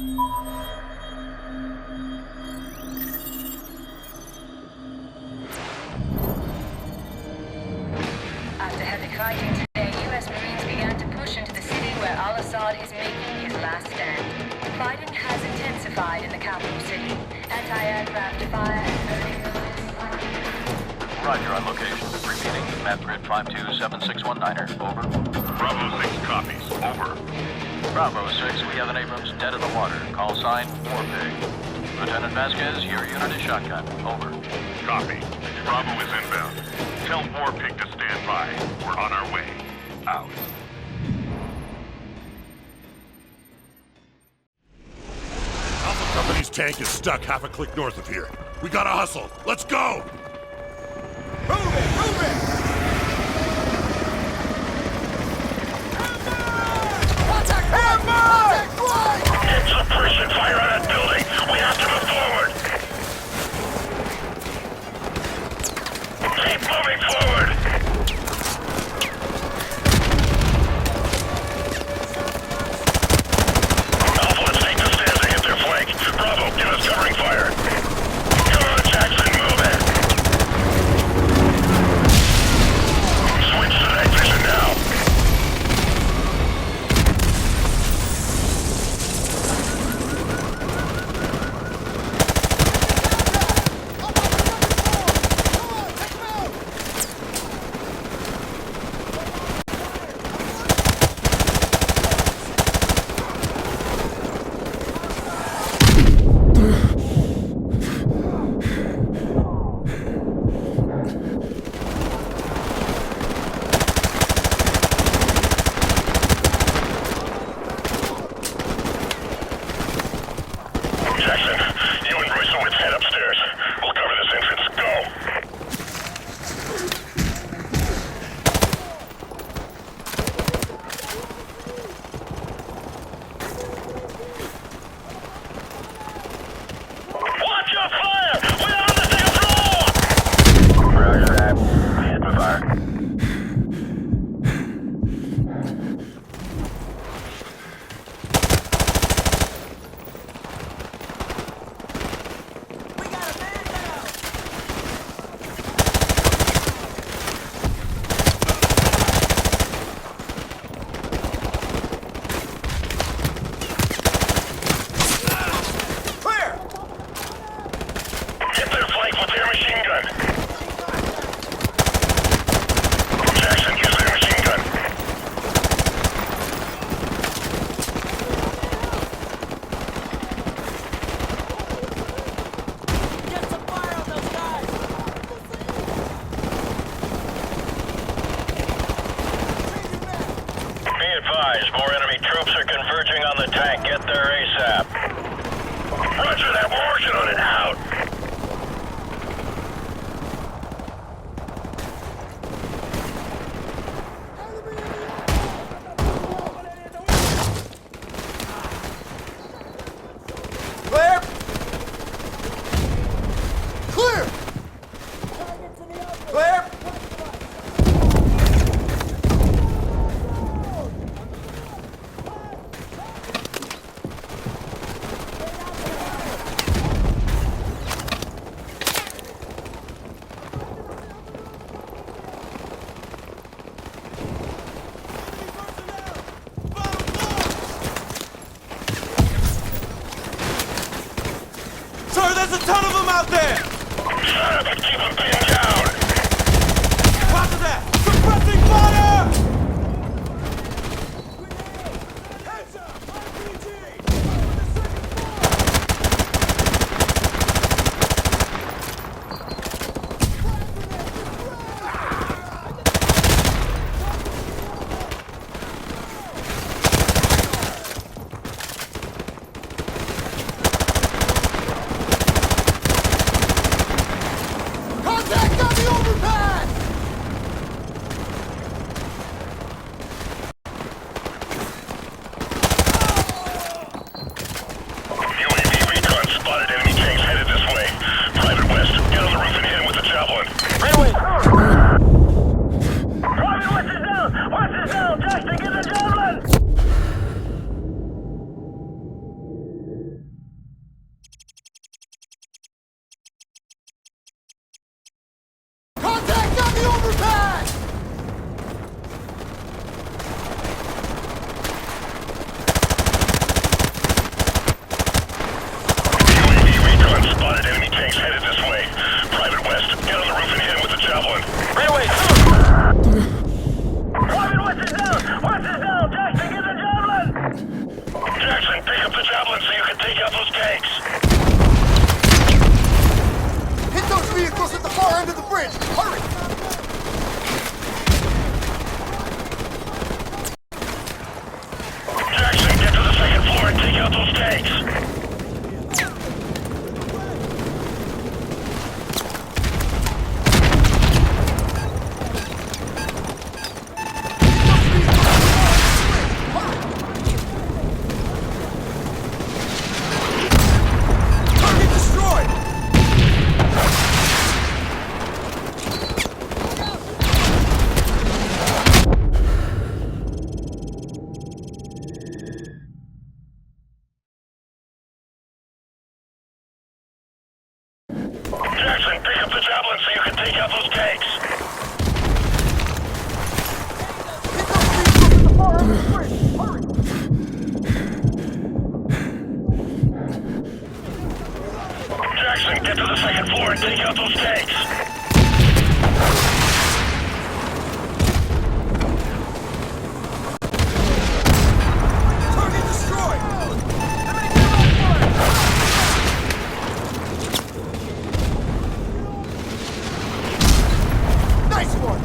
After heavy fighting today, U.S. Marines began to push into the city where al-Assad is making his last stand. Fighting has intensified in the capital city. Anti-aircraft fire and early Roger on location. Repeating, map grid 527619er. Over. Bravo 6 copies. Over. Bravo 6, we have an Abrams dead in the water. Call sign, Warpig. Lieutenant Vasquez, your unit is shotgun. Over. Copy. Bravo is inbound. Tell Warpig to stand by. We're on our way. Out. Alpha Company's tank is stuck half a click north of here. We gotta hustle. Let's go! Move it! Move it! Contact! Contact! Get suppression fire on that building. We have to move forward. Keep moving forward. Alpha, let's take the stairs and hit their flank. Bravo, give us covering fire. Come on, Jackson, move it. Switch to night vision now. Jackson, you and Grayson head upstairs. We'll cover this entrance. Go! Watch your fire! We're on the second floor! Roger that. Hit the fire. Clear! Hit their flank with their machine gun. Jackson, use their machine gun. Get some fire on those guys! Be advised, more enemy troops are converging on the tank. Get there ASAP. Roger that, we're working on it. Out. Clear! Clear! Clear! Sir, there's a ton of them out there! Shut up and keep them pinned down. Copy that! Suppressing fire! Heads up! RPG! Contact on the overpass! you can take out those tanks. Hit those vehicles at the far end of the bridge! Hurry! Jackson, get to the second floor and take out those tanks. Target destroyed! Jackson, pick up the javelin so you can take out those tanks. Hit those vehicles at the far end of the bridge! Hurry! Jackson, get to the second floor and take out those tanks. Target destroyed! Nice one!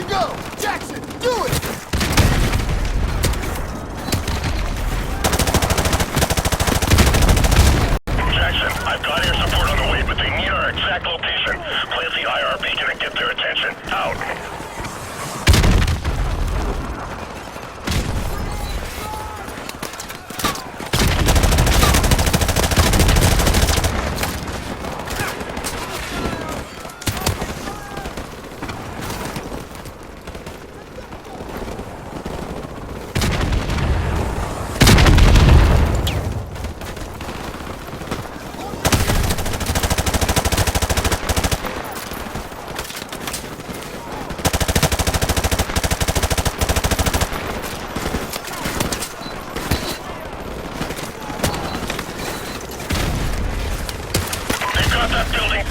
to go! Jackson, do it! Jackson, I've got air support on the way, but they need our exact location. Plant the IR beacon and get their attention. Out.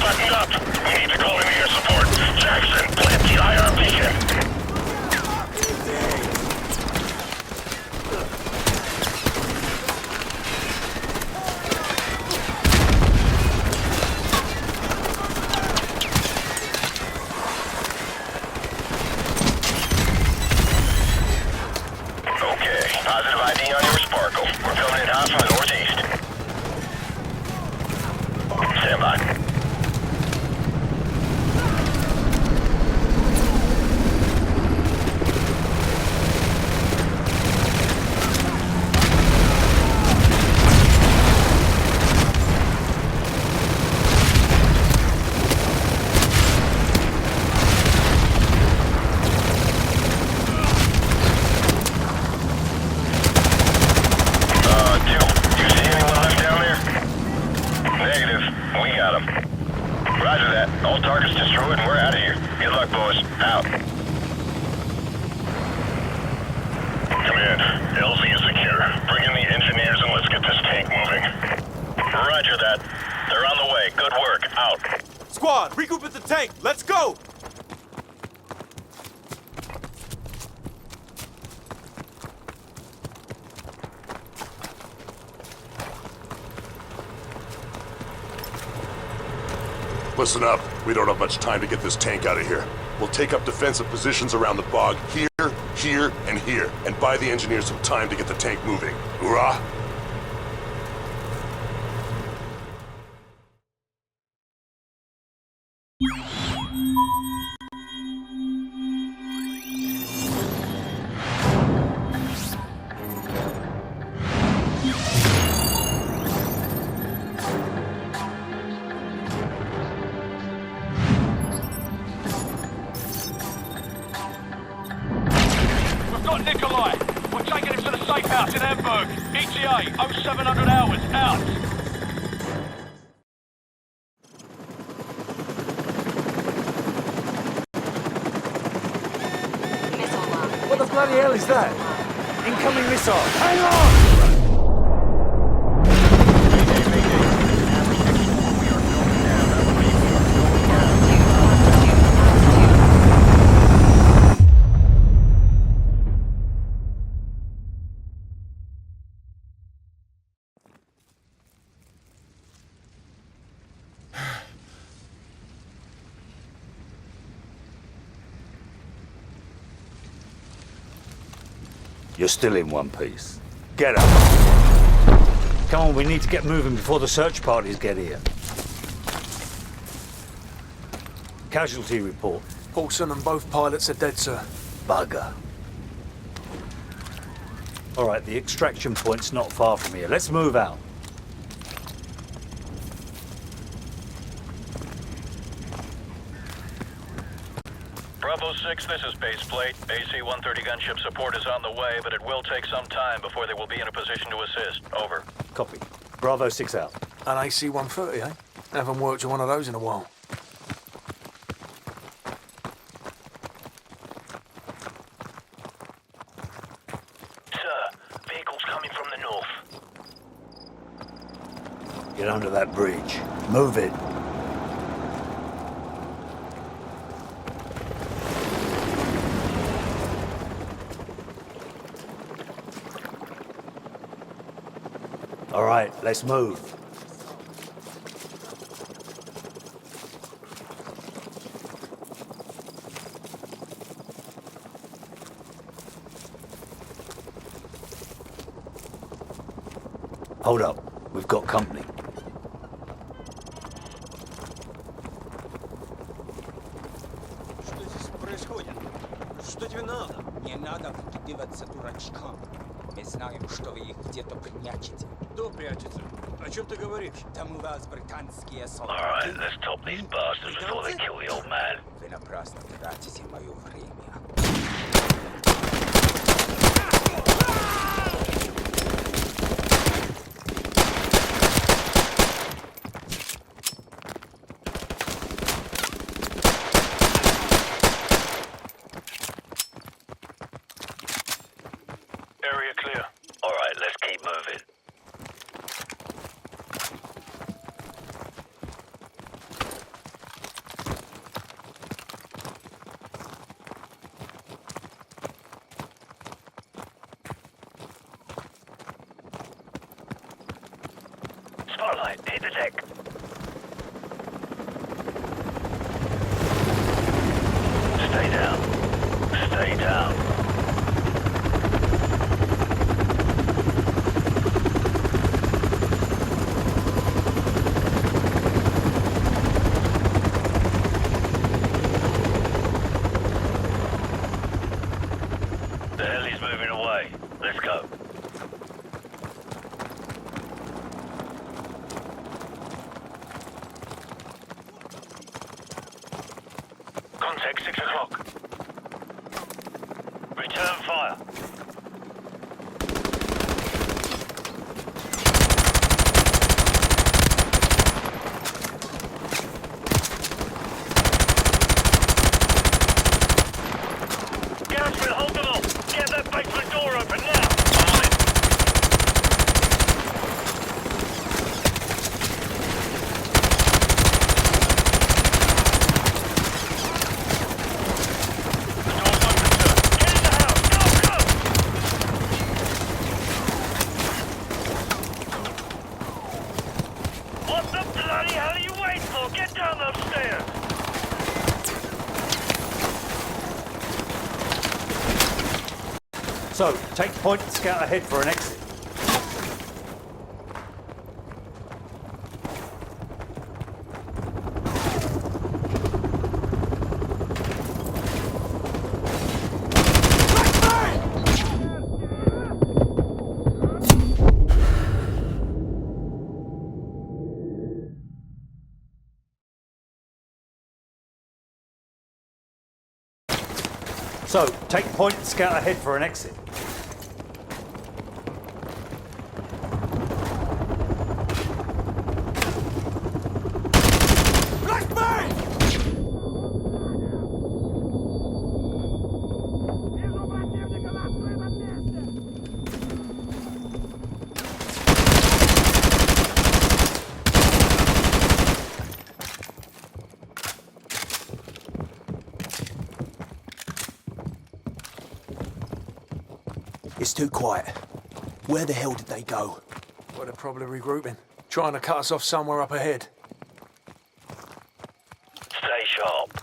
Button up. We need to call in air support. Jackson, plant the IR beacon. Okay, positive ID on your Sparkle. We're filming it hot from the northeast. Stand by. Roger that. All targets destroyed and we're out of here. Good luck, boys. Out. Command, LZ is secure. Bring in the engineers and let's get this tank moving. Roger that. They're on the way. Good work. Out. Squad, regroup at the tank. Let's go! Listen up. We don't have much time to get this tank out of here. We'll take up defensive positions around the bog here, here, and here, and buy the engineers some time to get the tank moving. Hoorah! Nikolai, we're taking him to the safe house in Hamburg. ETA 0700 hours. Out. What the bloody hell is that? Incoming missile. Hang on! You're still in one piece. Get up. Come on, we need to get moving before the search parties get here. Casualty report. Paulson and both pilots are dead, sir. Bugger. All right, the extraction point's not far from here. Let's move out. Bravo 6, this is base plate. AC-130 gunship support is on the way, but it will take some time before they will be in a position to assist. Over. Copy. Bravo 6 out. An AC-130, eh? Haven't worked on one of those in a while. Sir, vehicles coming from the north. Get under that bridge. Move it. All right, let's move. Hold up. We've got company. Что здесь происходит? Что тебе надо? Не надо прикидываться дурачком. Мы знаем, что вы их где-то прячете. Кто прячется? О чем ты говоришь? Там у вас британские Alright, солдаты. let's top these bastards before they kill the old man. Вы напрасно тратите мое время. Area clear. Alright, let's keep moving. Spotlight, hit the deck. Stay down. Stay down. The heli's moving away. Let's go. Contact 6 o'clock. Return fire. Garrison, hold them all. Get that basement door open now. I'm on it. The door's open, sir. Get in the house. Go, go. What the bloody hell are you waiting for? Get down those stairs. So, take point and scout ahead for an exit. So, take point and scout ahead for an exit. It's too quiet. Where the hell did they go? Well, they're probably regrouping. Trying to cut us off somewhere up ahead. Stay sharp.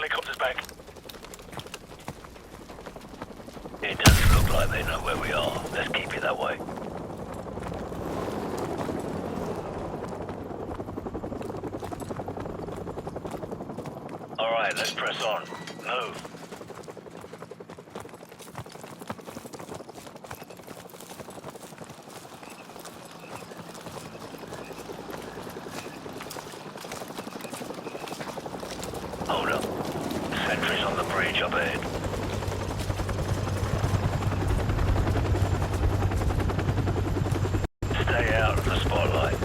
helicopters back. It does look like they know where we are. Let's keep it that way. Alright, let's press on. Move. Hold up. Sentries on the bridge up ahead. Stay out of the spotlight.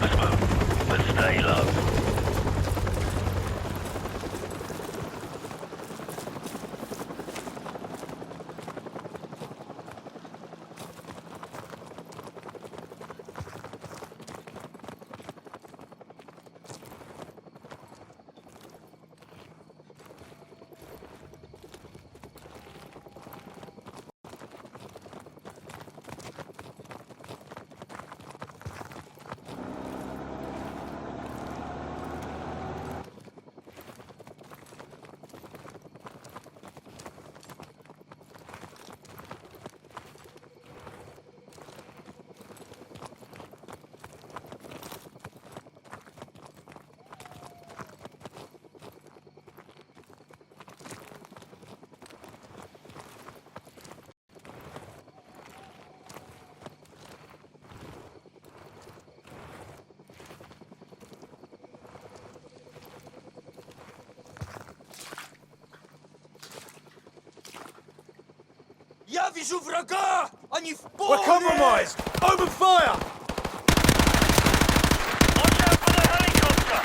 Let's move, but stay low. Я вижу врага! Они в поле! We're compromised! Open fire! Watch out for the helicopter!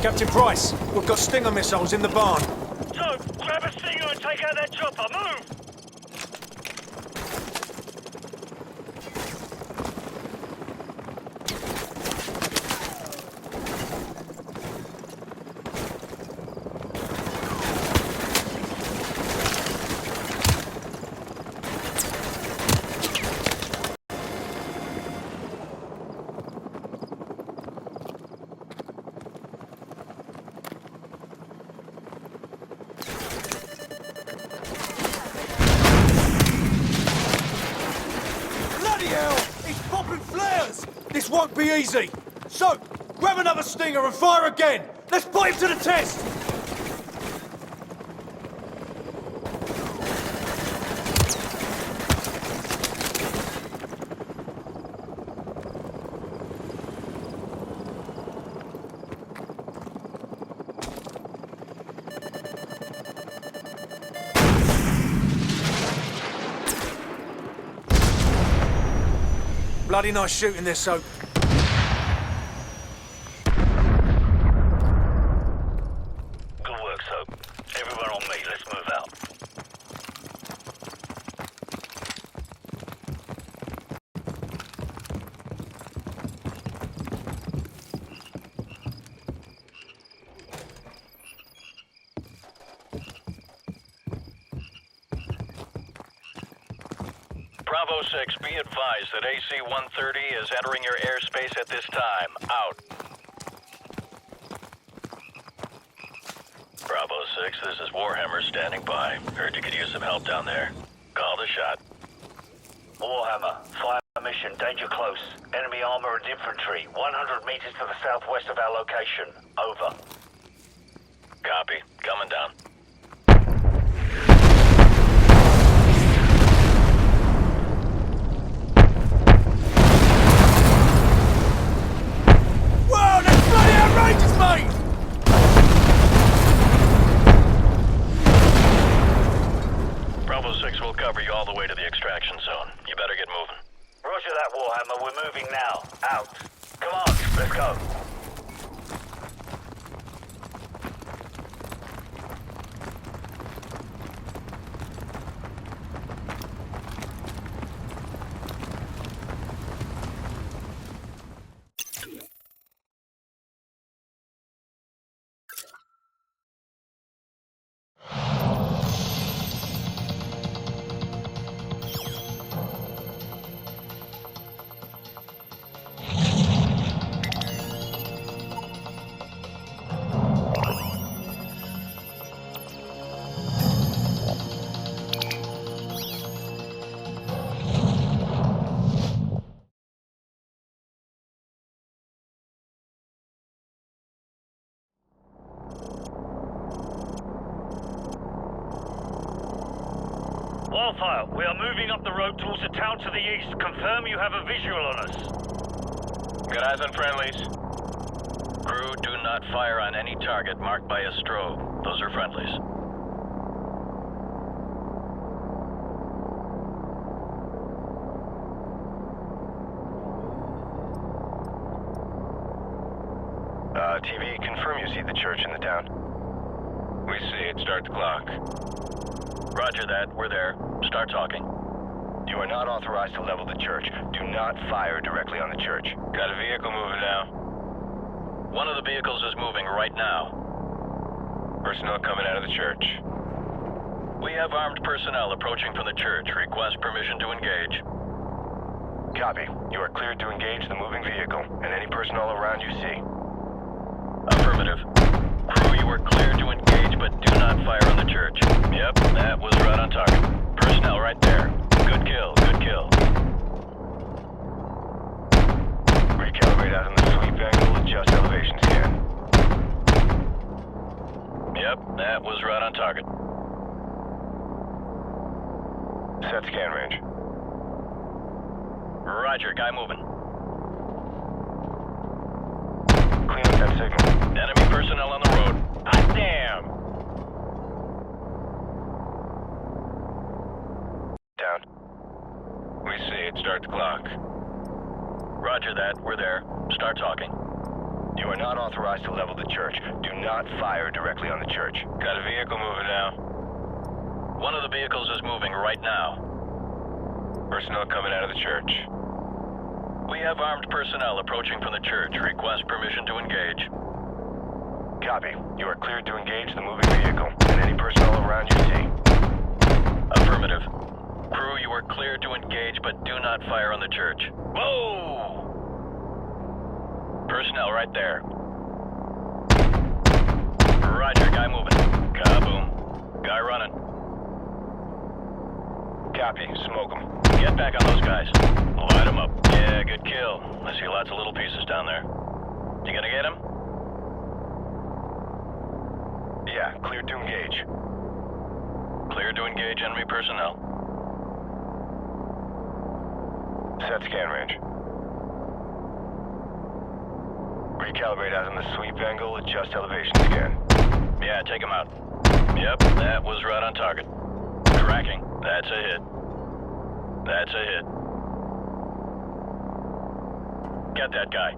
Captain Price, we've got Stinger missiles in the barn. So, grab a Stinger and take out that chopper. Move! won't be easy. So, grab another stinger and fire again. Let's put him to the test. Bloody nice shooting this, Soap. Good work, Soap. Everyone on me, let's move out. Bravo 6, be advised that AC-130 is entering your airspace at this time. Out. Bravo 6, this is Warhammer standing by. Heard you could use some help down there. Call the shot. Warhammer, fire mission, danger close. Enemy armor and infantry, 100 meters to the southwest of our location. Over. Copy. Coming down. Whoa, that's bloody outrageous, mate! Bravo 6 will cover you all the way to the extraction zone. You better get moving. Roger that, Warhammer. We're moving now. Out. Come on, let's go. Wildfire, we are moving up the road towards a town to the east. Confirm you have a visual on us. Got eyes on friendlies. Crew, do not fire on any target marked by a strobe. Those are friendlies. TV, confirm you see the church in the town. We see it. Start the clock. Roger that. We're there. Start talking. You are not authorized to level the church. Do not fire directly on the church. Got a vehicle moving now. One of the vehicles is moving right now. Personnel coming out of the church. We have armed personnel approaching from the church. Request permission to engage. Copy. You are cleared to engage the moving vehicle and any personnel around you see. Affirmative. Crew, you are cleared to engage, but do not fire on the church. Yep, that was right on target. Personnel right there. Good kill, good kill. Recalibrate out on the sweep angle, adjust elevation scan. Yep, that was right on target. Set scan range. Roger, guy moving. Clean up that signal. Enemy personnel on the road. Hot damn! Down. We see it. Start the clock. Roger that. We're there. Start talking. You are not authorized to level the church. Do not fire directly on the church. Got a vehicle moving now. One of the vehicles is moving right now. Personnel coming out of the church. We have armed personnel approaching from the church. Request permission to engage. Copy. You are cleared to engage the moving vehicle and any personnel around you see. Affirmative. Crew, you are cleared to engage, but do not fire on the church. Whoa! Personnel right there. Roger, guy moving. Kaboom. Guy running. Copy. Smoke 'em. Get back on those guys. Light them up. Yeah, good kill. I see lots of little pieces down there. You gonna get him? Yeah, cleared to engage. Clear to engage enemy personnel. Set scan range. Recalibrate as in the sweep angle, adjust elevation scan. Yeah, take him out. Yep, that was right on target. Tracking. That's a hit. That's a hit. Get that guy.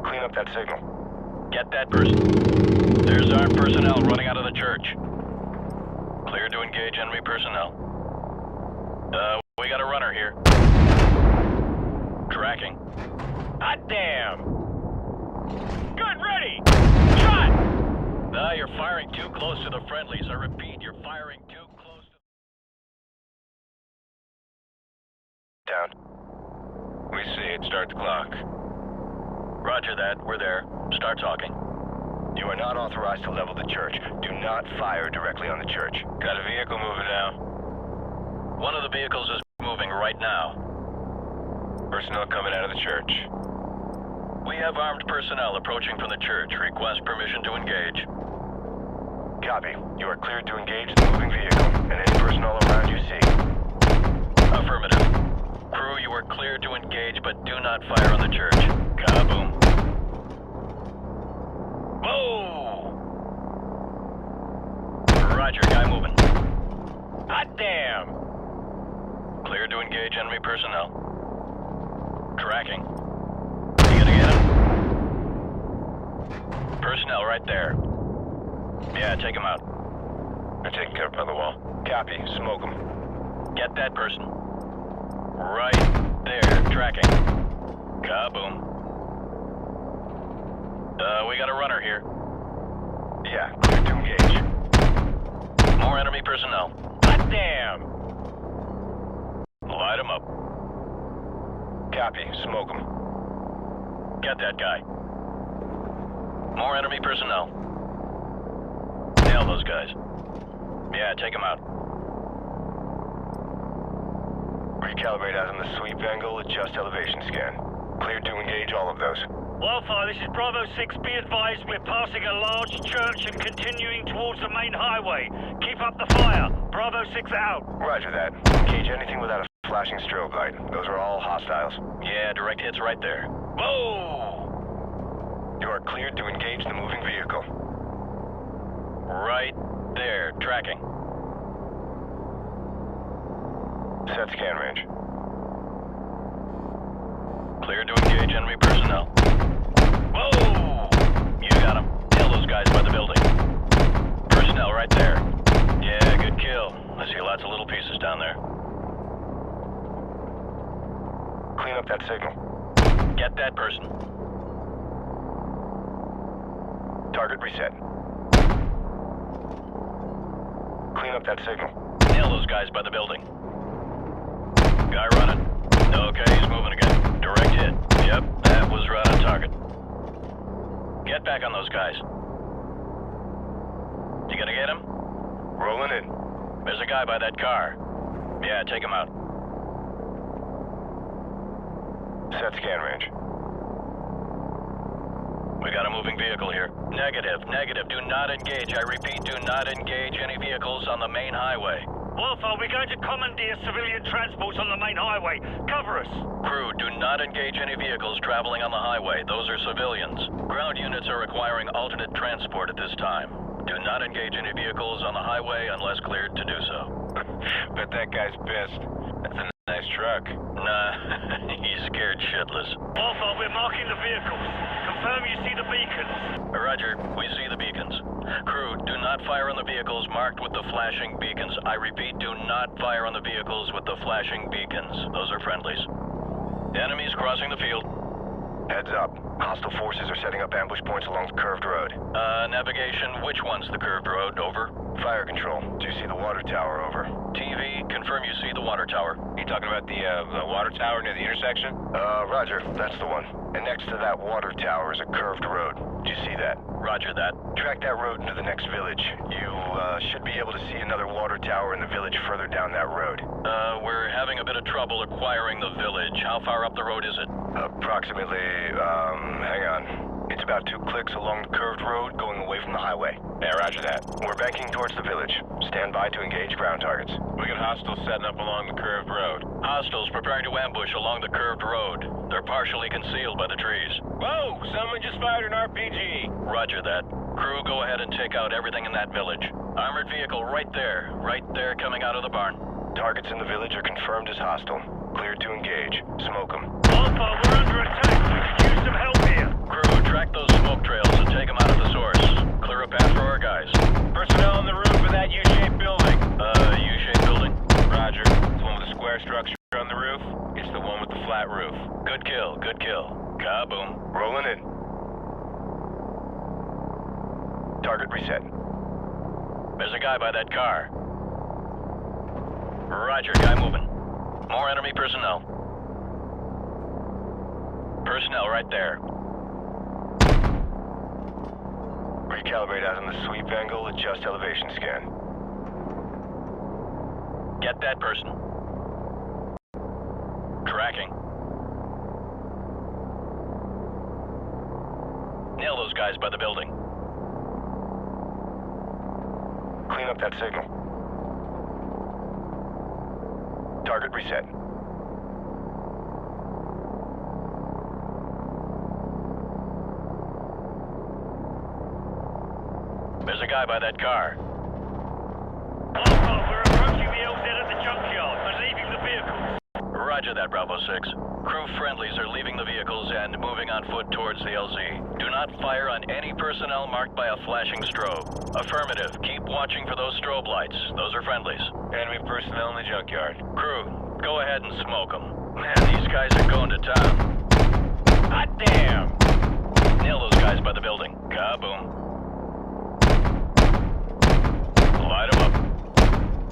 Clean up that signal. Get that person. There's armed personnel running out of the church. Clear to engage enemy personnel. We got a runner here. Tracking. Hot damn! Good, ready! Shot! You're firing too close to the friendlies. I repeat, you're firing too close to... Down. We see it. Start the clock. Roger that. We're there. Start talking. You are not authorized to level the church. Do not fire directly on the church. Got a vehicle moving now. One of the vehicles is moving right now. Personnel coming out of the church. We have armed personnel approaching from the church. Request permission to engage. Copy. You are cleared to engage the moving vehicle and any personnel around you see. Affirmative. Crew, you are cleared to engage, but do not fire on the church. Kaboom. Whoa! Roger, guy moving. Hot damn! Cleared to engage enemy personnel. Tracking. You gonna get him? Personnel right there. Yeah, take him out. They're taken care of by the wall. Copy. Smoke them. Get that person. Right there. Tracking. Kaboom. We got a runner here. Yeah, cleared to engage. More enemy personnel. Hot damn! Light them up. Copy. Smoke them. Get that guy. More enemy personnel. Nail those guys. Yeah, take them out. Recalibrate as in the sweep angle, adjust elevation scan. Cleared to engage all of those. Wildfire, this is Bravo 6. Be advised, we're passing a large church and continuing towards the main highway. Keep up the fire. Bravo 6 out. Roger that. Engage anything without a flashing strobe light. Those are all hostiles. Yeah, direct hits right there. Whoa! You are cleared to engage the moving vehicle. Right there. Tracking. Set scan range. Cleared to engage enemy personnel. Whoa! You got him. Nail those guys by the building. Personnel right there. Yeah, good kill. I see lots of little pieces down there. Clean up that signal. Get that person. Target reset. Clean up that signal. Nail those guys by the building. Guy running. Okay, he's moving again. Direct hit. Yep, that was right on target. Get back on those guys. You gonna get him? Rolling in. There's a guy by that car. Yeah, take him out. Set scan range. We got a moving vehicle here. Negative, negative. Do not engage. I repeat, do not engage any vehicles on the main highway. Wildfire, we're going to commandeer civilian transports on the main highway. Cover us. Crew, do not engage any vehicles traveling on the highway. Those are civilians. Ground units are requiring alternate transport at this time. Do not engage any vehicles on the highway unless cleared to do so. Bet that guy's pissed. That's a nice truck. Nah, he's scared shitless. Wildfire, we're marking the vehicles. Confirm you see the beacons. Roger, we see the beacons. Crew, do not fire on the vehicles marked with the flashing beacons. I repeat, do not fire on the vehicles with the flashing beacons. Those are friendlies. Enemies crossing the field. Heads up. Hostile forces are setting up ambush points along the curved road. Navigation, which one's the curved road? Over. Fire control. Do you see the water tower? Over. TV, confirm you see the water tower. You talking about the water tower near the intersection? Roger. That's the one. And next to that water tower is a curved road. Do you see see that. Roger that. Track that road into the next village. You should be able to see another water tower in the village further down that road. We're having a bit of trouble acquiring the village. How far up the road is it? Approximately, hang on. It's about 2 clicks along the curved road going away from the highway. Yeah, roger that. We're banking towards the village. Stand by to engage ground targets. We got hostiles setting up along the curved road. Hostiles preparing to ambush along the curved road. They're partially concealed by the trees. Whoa! Someone just fired an RPG! Roger that. Crew, go ahead and take out everything in that village. Armored vehicle right there coming out of the barn. Targets in the village are confirmed as hostile. Cleared to engage. Smoke them. Alpha, we're under attack. We could use some help here. Crew, track those smoke trails and take them out at the source. Clear a path for our guys. Personnel on the roof of that U-shaped building. U-shaped building. Roger. It's the one with the square structure on the roof. It's the one with the flat roof. Good kill, good kill. Kaboom. Rolling in. Target reset. There's a guy by that car. Roger, guy moving. More enemy personnel. Personnel right there. Recalibrate out on the sweep angle, adjust elevation scan. Get that person. Tracking. Nail those guys by the building. Clean up that signal. Target reset. There's a guy by that car. Alpha, we're approaching the LZ at the junkyard. We're leaving the vehicles. Roger that, Bravo 6. Crew friendlies are leaving the vehicles and moving on foot towards the LZ. Do not fire on any personnel marked by a flashing strobe. Affirmative. Keep watching for those strobe lights. Those are friendlies. Enemy personnel in the junkyard. Crew, go ahead and smoke them. Man, these guys are going to town. Hot damn! Nail those guys by the building. Kaboom. Light them up.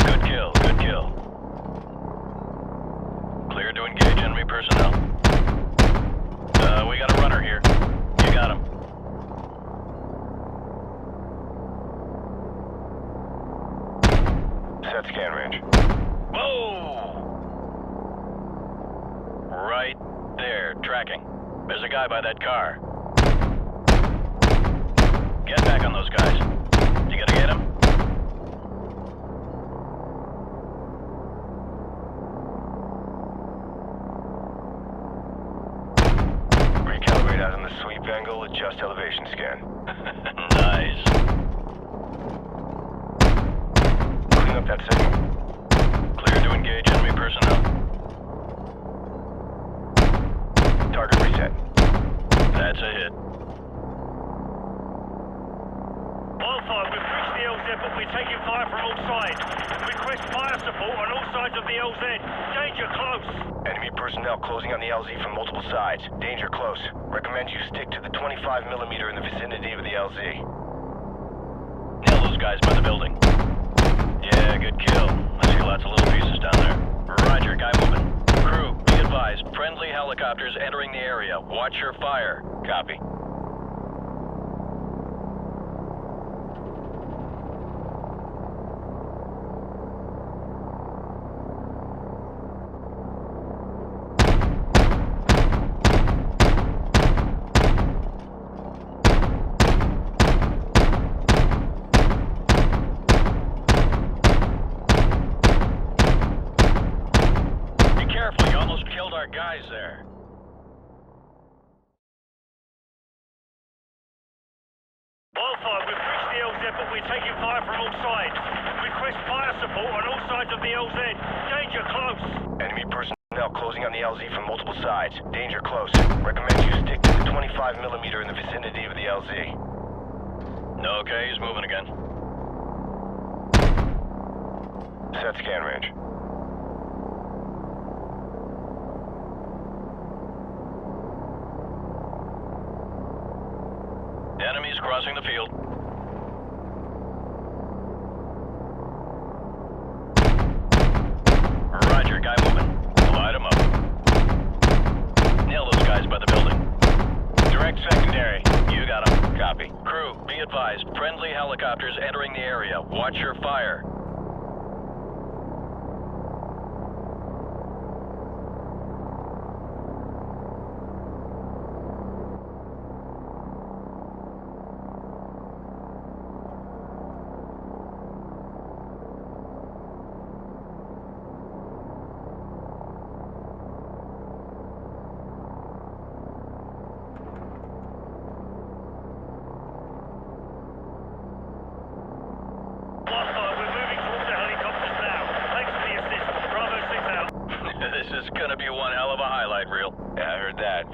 Good kill, good kill. Clear to engage enemy personnel. We got a runner here. You got him. Set scan range. Whoa! Right there, tracking. There's a guy by that car. Get back on those guys. You gonna get him? Recalibrate out on the sweep angle, adjust elevation scan. Nice. Clean up that signal. Clear to engage enemy personnel. Target reset. That's a hit. Alpha, we've reached the LZ, but we're taking fire from all sides. Request fire support on all sides of the LZ. Danger close. Enemy personnel closing on the LZ from multiple sides. Danger close. Recommend you stick to the 25mm in the vicinity of the LZ. Nail those guys by the building. Yeah, good kill. I see lots of little pieces down there. Roger, guy moving. Crew, be advised. Friendly helicopters entering the area. Watch your fire. Copy. Guys there. Alpha, we've reached the LZ, but we're taking fire from all sides. Request fire support on all sides of the LZ. Danger close. Enemy personnel closing on the LZ from multiple sides. Danger close. Recommend you stick to the 25mm in the vicinity of the LZ. Okay, he's moving again. Set scan range. Enemies crossing the field. Roger, guy moving. Light him up. Nail those guys by the building. Direct secondary. You got him. Copy. advised, friendly helicopters entering the area. Watch your fire. This is gonna be one hell of a highlight reel. Yeah, I heard that.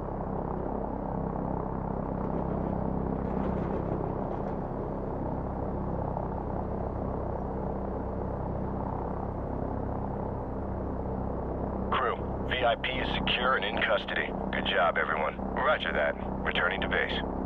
Crew, VIP is secure and in custody. Good job, everyone. Roger that. Returning to base.